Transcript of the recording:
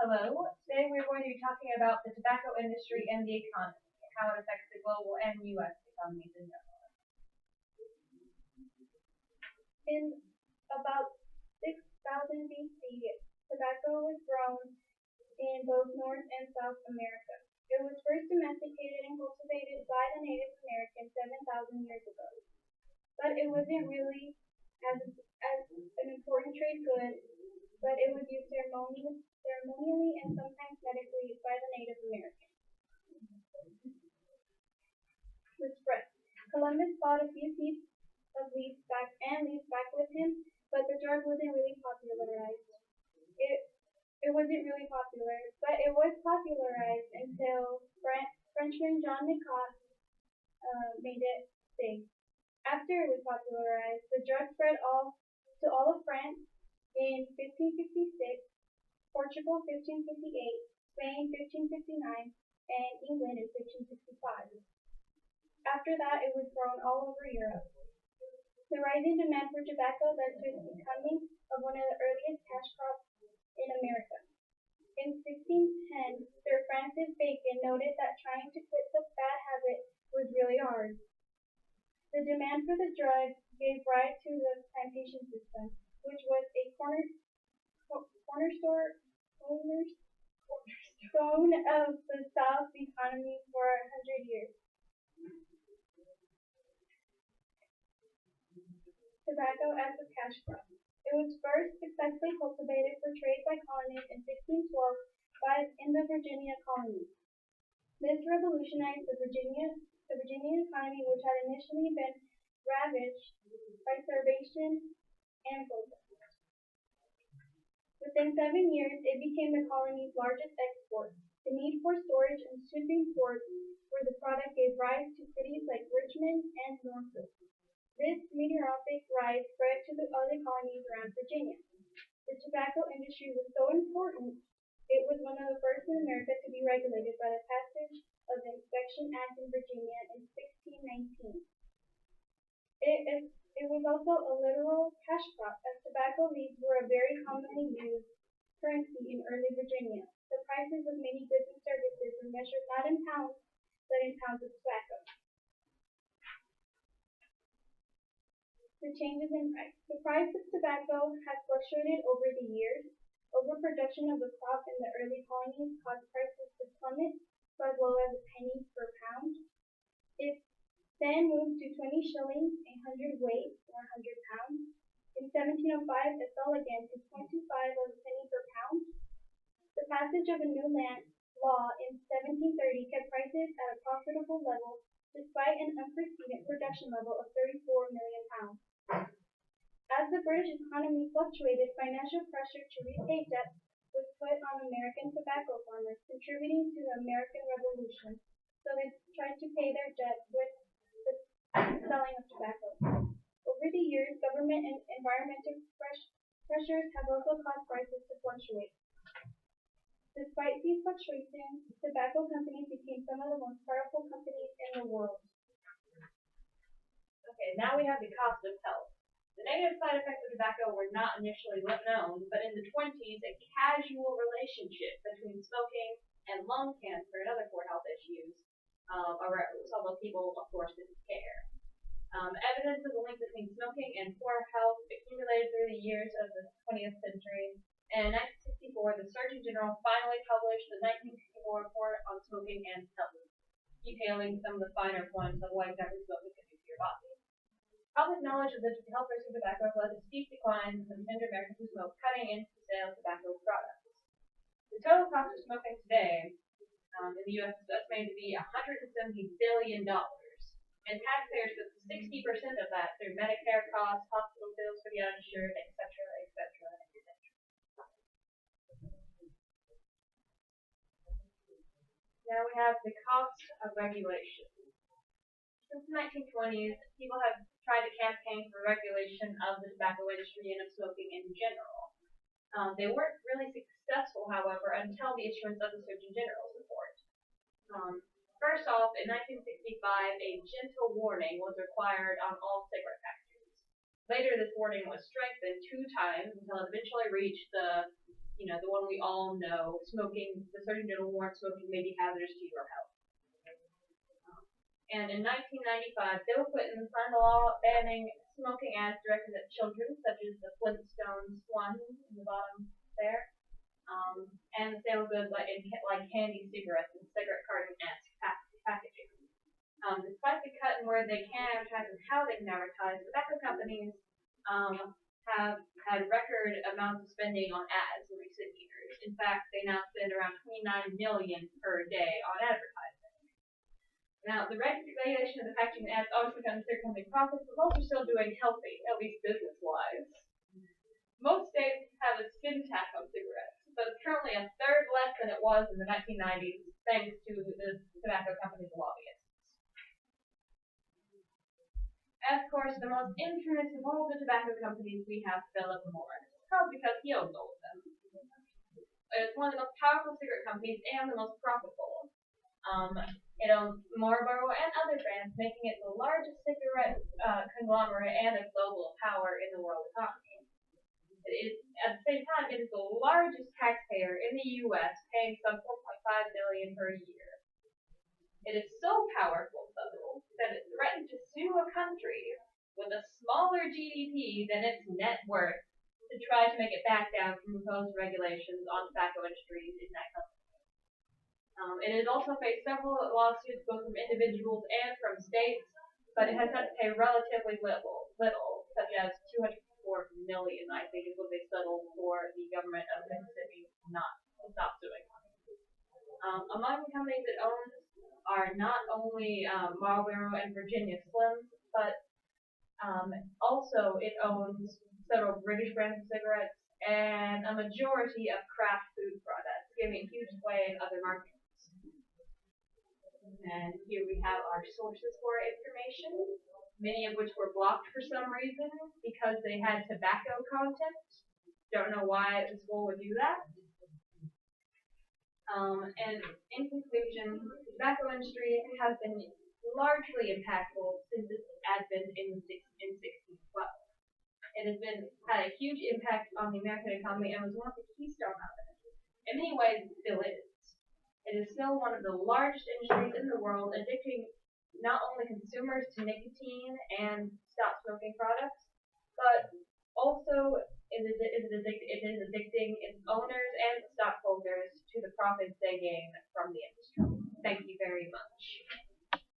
Hello. Today we're going to be talking about the tobacco industry and the economy, how it affects the global and U.S. economies in general. In about 6,000 BC, tobacco was grown in both North and South America. It was first domesticated and cultivated by the Native Americans 7,000 years ago. But it wasn't really as an important trade good, but it was used ceremonially and sometimes medically by the Native Americans. The spread. Columbus bought a few seeds of leaves back with him, but the drug wasn't really popularized. It wasn't really popular, but it was popularized until Frenchman John Nicot made it big. After it was popularized, the drug spread to all of France in 1556, Portugal 1558, Spain 1559, and England in 1565. After that, it was grown all over Europe. The rising demand for tobacco led to its becoming of one of the earliest cash crops in America. In 1610, Sir Francis Bacon noted that trying to quit the bad habit was really hard. The demand for the drug gave rise to the plantation system, which was a cornerstone of the South's economy for 100 years. Tobacco as a cash crop. It was first successfully cultivated for trade by colonists in 1612 in the Virginia colony. This revolutionized the Virginian economy, which had initially been ravaged by starvation and protest. Within 7 years, it became the colony's largest export. The need for storage and shipping ports for the product gave rise to cities like Richmond and Norfolk. This meteoric rise spread to the other colonies around Virginia. The tobacco industry was so important, it was one of the first in America to be regulated by the passage of the Inspection Act in Virginia in 1619. It was also a literal cash crop, as tobacco leaves were a very commonly used currency in early Virginia. The prices of many goods and services were measured not in pounds, but in pounds of tobacco. The changes in price. The price of tobacco has fluctuated over the years. Overproduction of the crop in the early colonies caused prices to plummet to as low as a penny per pound. It then moved to 20 shillings a hundredweight or 100 pounds. In 1705, it fell again to 0.25 of a penny per pound. The passage of a new land law in 1730 kept prices at a profitable level despite an unprecedented production level of 34 million pounds. As the British economy fluctuated, financial pressure to repay debt was put on American tobacco farmers, contributing to the American Revolution, so they tried to pay their debt with the selling of tobacco. Over the years, government and environmental pressures have also caused prices to fluctuate. Despite these fluctuations, tobacco companies became some of the most powerful companies in the world. Okay, now we have the cost of health. The negative side effects of tobacco were not initially known, but in the 20s, a casual relationship between smoking and lung cancer and other poor health issues arose, although people, of course, didn't care. Evidence of the link between smoking and poor health accumulated through the years of the 20th century. And in 1964, the Surgeon General finally published the 1964 report on smoking and health, detailing some of the finer points of what exactly smoking can do to your body. Public knowledge of the health risks of tobacco led to steep declines in the percentage of Americans who smoke, cutting into the sale of tobacco products. The total cost of smoking today in the U.S. is estimated to be $170 billion, and taxpayers put 60% of that through Medicare costs, hospital bills for the uninsured, etc., etc., etc. Now we have the cost of regulation. Since the 1920s, people have tried to campaign for regulation of the tobacco industry and of smoking in general. They weren't really successful, however, until the issuance of the Surgeon General's report. First off, in 1965, a gentle warning was required on all cigarette factories. Later, this warning was strengthened 2 times until it eventually reached the the one we all know, the Surgeon General warned smoking may be hazardous to your health. And in 1995, Bill Clinton signed a law banning smoking ads directed at children, such as the Flintstones one in the bottom there, and the sale of goods like candy, cigarettes, and cigarette carton-esque packaging. Despite the cut in where they can advertise and how they can advertise, tobacco companies have had record amounts of spending on ads in recent years. In fact, they now spend around $29 million per day on advertising. Now, the regulation of the packaging ads obviously comes through company profits, but most are still doing healthy, at least business-wise. Most states have a skin tax on cigarettes, but it's currently a third less than it was in the 1990s, thanks to the tobacco companies' lobbyists. Of course, the most infamous of all the tobacco companies we have Philip Morris, probably because he owns all of them. It's one of the most powerful cigarette companies and the most profitable. It owns Marlboro and other brands, making it the largest cigarette conglomerate and a global power in the world economy. At the same time, it is the largest taxpayer in the U.S., paying some $4.5 billion per year. It is so powerful, though, that it threatened to sue a country with a smaller GDP than its net worth to try to make it back down from proposed regulations on tobacco industries in that country. It has also faced several lawsuits, both from individuals and from states, but it has had to pay relatively little, such as $204 million, I think, is what they settled for the government of Mississippi not to stop suing. Among the companies it owns are not only Marlboro and Virginia Slims, but also it owns several British brands of cigarettes and a majority of craft food products, giving it huge sway in other markets. And here we have our sources for information, many of which were blocked for some reason because they had tobacco content. Don't know why the school would do that. And in conclusion, the tobacco industry has been largely impactful since its advent in 1612. It has had a huge impact on the American economy and was one of the keystone of it. In many ways, it still is. It is still one of the largest industries in the world, addicting not only consumers to nicotine and stop smoking products, but also it is addicting its owners and stockholders to the profits they gain from the industry. Thank you very much.